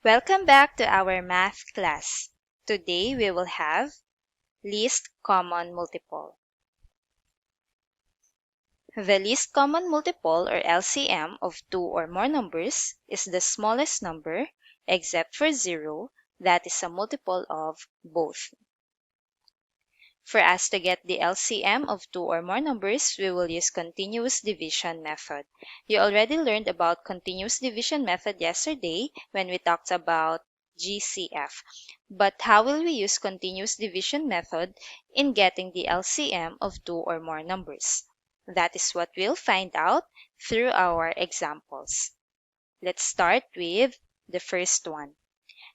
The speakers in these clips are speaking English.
Welcome back to our math class. Today we will have least common multiple. The least common multiple or LCM of two or more numbers is the smallest number, except for 0, that is a multiple of both. For us to get the LCM of two or more numbers, we will use continuous division method. You already learned about continuous division method yesterday when we talked about GCF. But how will we use continuous division method in getting the LCM of two or more numbers? That is what we'll find out through our examples. Let's start with the first one.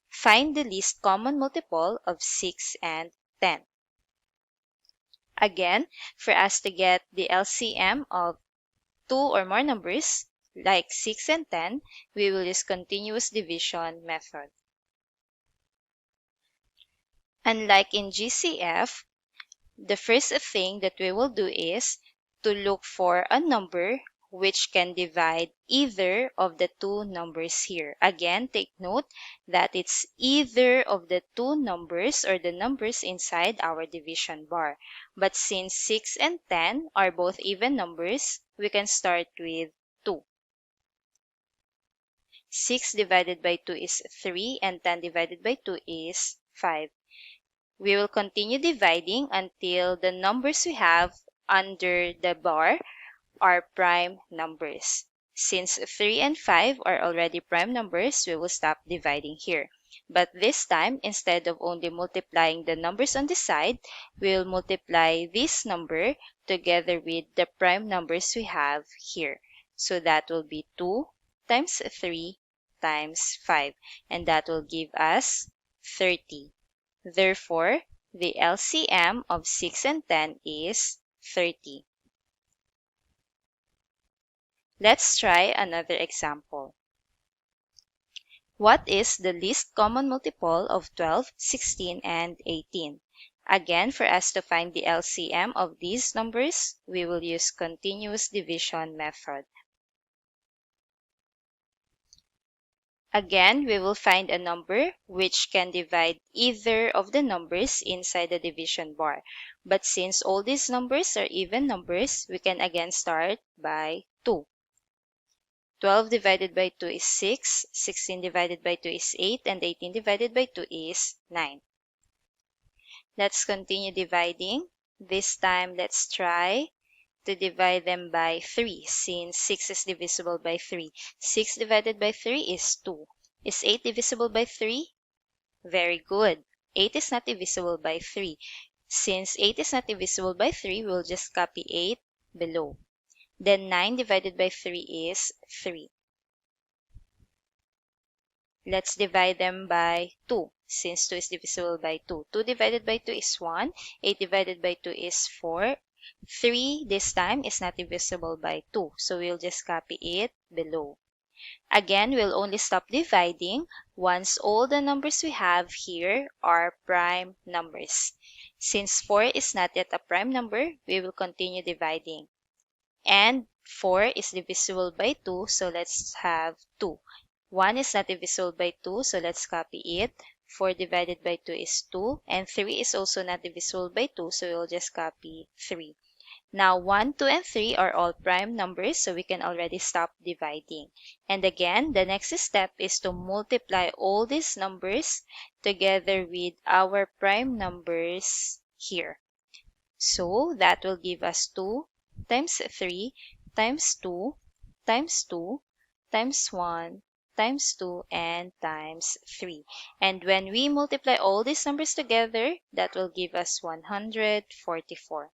Find the least common multiple of 6 and 10. Again, for us to get the LCM of two or more numbers, like 6 and 10, we will use continuous division method. Unlike in GCF, the first thing that we will do is to look for a number which can divide either of the two numbers here. Again, take note that it's either of the two numbers or the numbers inside our division bar. But since 6 and 10 are both even numbers, we can start with 2. 6 divided by 2 is 3 and 10 divided by 2 is 5. We will continue dividing until the numbers we have under the bar are prime numbers. Since 3 and 5 are already prime numbers, we will stop dividing here. But this time, instead of only multiplying the numbers on the side, we will multiply this number together with the prime numbers we have here. So that will be 2 times 3 times 5, and that will give us 30. Therefore, the LCM of 6 and 10 is 30. Let's try another example. What is the least common multiple of 12, 16, and 18? Again, for us to find the LCM of these numbers, we will use continuous division method. Again, we will find a number which can divide either of the numbers inside the division bar. But since all these numbers are even numbers, we can again start by 2. 12 divided by 2 is 6, 16 divided by 2 is 8, and 18 divided by 2 is 9. Let's continue dividing. This time, let's try to divide them by 3, since 6 is divisible by 3. 6 divided by 3 is 2. Is 8 divisible by 3? Very good. 8 is not divisible by 3. Since 8 is not divisible by 3, we'll just copy 8 below. Then 9 divided by 3 is 3. Let's divide them by 2, since 2 is divisible by 2. 2 divided by 2 is 1. 8 divided by 2 is 4. 3 this time is not divisible by 2, so we'll just copy it below. Again, we'll only stop dividing once all the numbers we have here are prime numbers. Since 4 is not yet a prime number, we will continue dividing. And 4 is divisible by 2, so let's have 2. 1 is not divisible by 2, so let's copy it. 4 divided by 2 is 2, and 3 is also not divisible by 2, so we'll just copy 3. Now, 1, 2, and 3 are all prime numbers, so we can already stop dividing. And again, the next step is to multiply all these numbers together with our prime numbers here. So, that will give us 2 times 3 times 2 times 2 times 1 times 2 and times 3. And when we multiply all these numbers together, that will give us 144.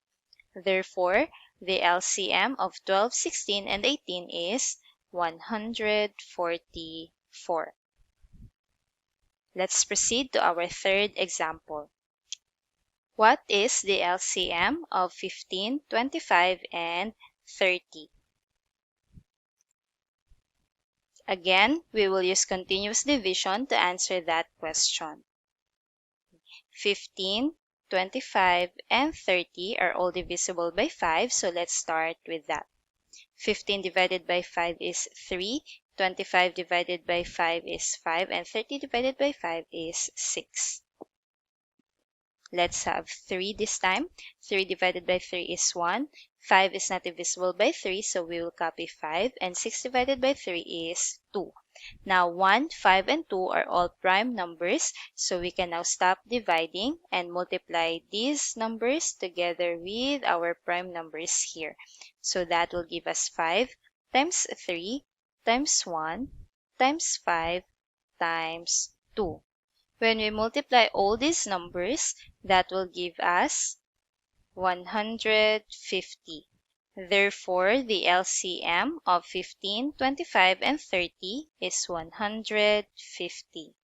Therefore, the LCM of 12, 16, and 18 is 144. Let's proceed to our third example. What is the LCM of 15, 25, and 30? Again, we will use continuous division to answer that question. 15, 25, and 30 are all divisible by 5, so let's start with that. 15 divided by 5 is 3, 25 divided by 5 is 5, and 30 divided by 5 is 6. Let's have 3 this time. 3 divided by 3 is 1. 5 is not divisible by 3, so we will copy 5. And 6 divided by 3 is 2. Now 1, 5, and 2 are all prime numbers, so we can now stop dividing and multiply these numbers together with our prime numbers here. So that will give us 5 times 3 times 1 times 5 times 2. When we multiply all these numbers, that will give us 150. Therefore, the LCM of 15, 25, and 30 is 150.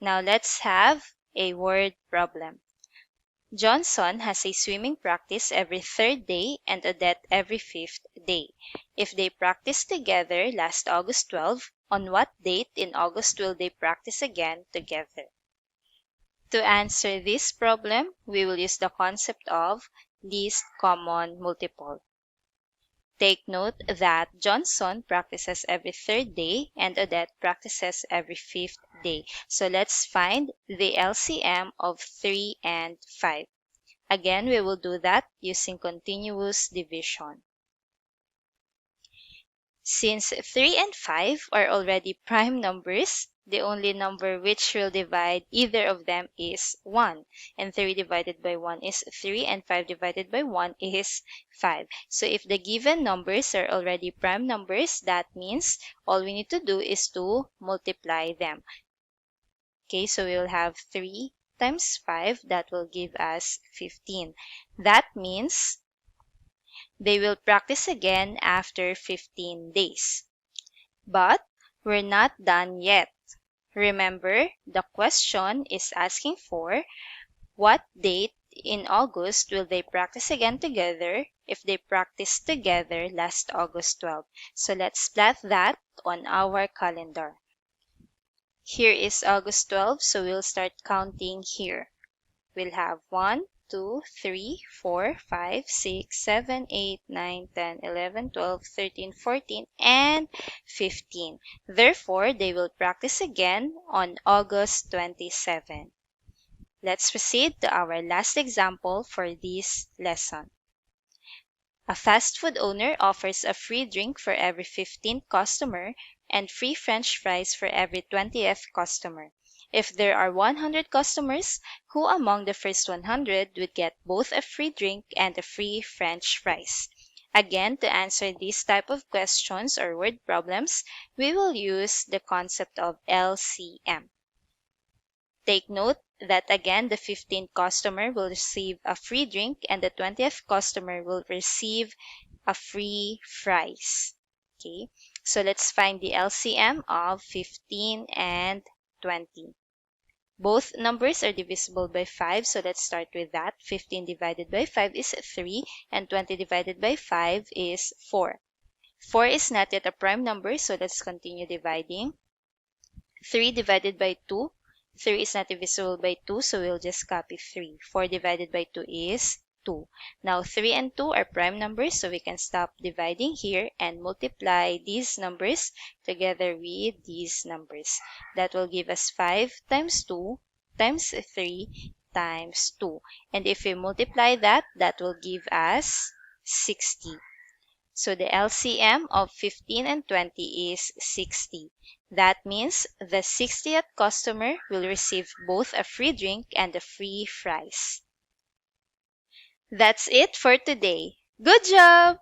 Now let's have a word problem. Johnson has a swimming practice every third day and Odette every fifth day. If they practice together last August 12, on what date in August will they practice again together? To answer this problem, we will use the concept of least common multiple. Take note that Johnson practices every third day and Odette practices every fifth day. So let's find the LCM of 3 and 5. Again, we will do that using continuous division. Since 3 and 5 are already prime numbers, the only number which will divide either of them is 1. And 3 divided by 1 is 3, and 5 divided by 1 is 5. So if the given numbers are already prime numbers, that means all we need to do is to multiply them. Okay, so we will have 3 times 5, that will give us 15. That means they will practice again after 15 days. But we're not done yet. Remember, the question is asking for what date in August will they practice again together if they practiced together last August 12. So let's plot that on our calendar. Here is August 12, so we'll start counting here. We'll have 1, 2, 3, 4, 5, 6, 7, 8, 9, 10, 11, 12, 13, 14, and 15. Therefore, they will practice again on August 27. Let's proceed to our last example for this lesson. A fast food owner offers a free drink for every 15th customer and free French fries for every 20th customer. If there are 100 customers, who among the first 100 would get both a free drink and a free French fries? Again, to answer these type of questions or word problems, we will use the concept of LCM. Take note that again, the 15th customer will receive a free drink and the 20th customer will receive a free fries. Okay, so let's find the LCM of 15 and 20. Both numbers are divisible by 5, so let's start with that. 15 divided by 5 is 3, and 20 divided by 5 is 4. 4 is not yet a prime number, so let's continue dividing. 3 divided by 2. 3 is not divisible by 2, so we'll just copy 3. 4 divided by 2 is 2. Now 3 and 2 are prime numbers, so we can stop dividing here and multiply these numbers together with these numbers. That will give us 5 times 2 times 3 times 2. And if we multiply that, that will give us 60. So the LCM of 15 and 20 is 60. That means the 60th customer will receive both a free drink and a free fries. That's it for today. Good job!